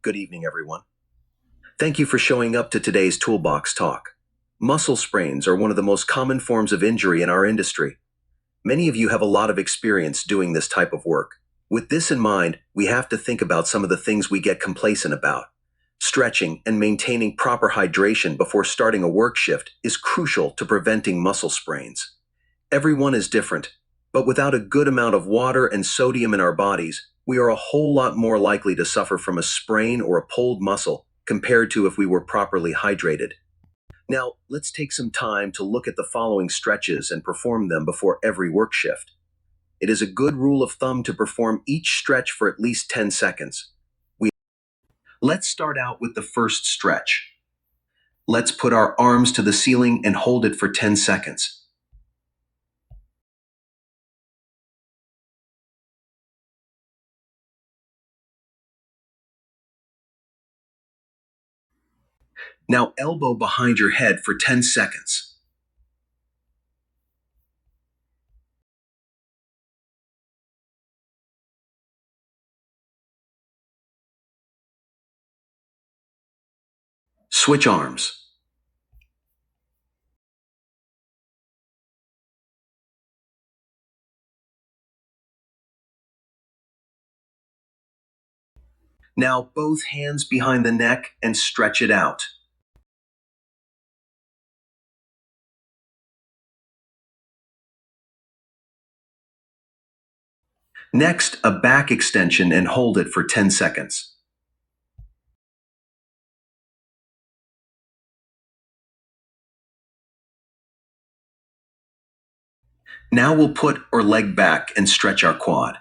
Good evening, everyone. Thank you for showing up to today's Toolbox talk. Muscle sprains are one of the most common forms of injury in our industry. Many of you have a lot of experience doing this type of work. With this in mind, we have to think about some of the things we get complacent about. Stretching and maintaining proper hydration before starting a work shift is crucial to preventing muscle sprains. Everyone is different, but without a good amount of water and sodium in our bodies, we are a whole lot more likely to suffer from a sprain or a pulled muscle compared to if we were properly hydrated. Now, let's take some time to look at the following stretches and perform them before every work shift. It is a good rule of thumb to perform each stretch for at least 10 seconds. Let's start out with the first stretch. Let's put our arms to the ceiling and hold it for 10 seconds. Now elbow behind your head for 10 seconds. Switch arms. Now both hands behind the neck and stretch it out. Next, a back extension and hold it for 10 seconds. Now we'll put our leg back and stretch our quad.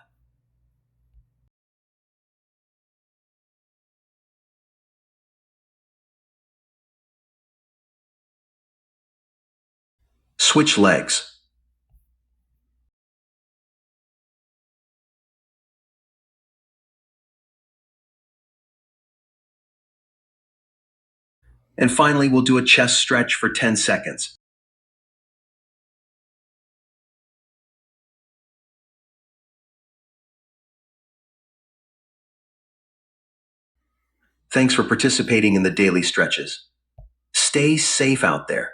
Switch legs. And finally, we'll do a chest stretch for 10 seconds. Thanks for participating in the daily stretches. Stay safe out there.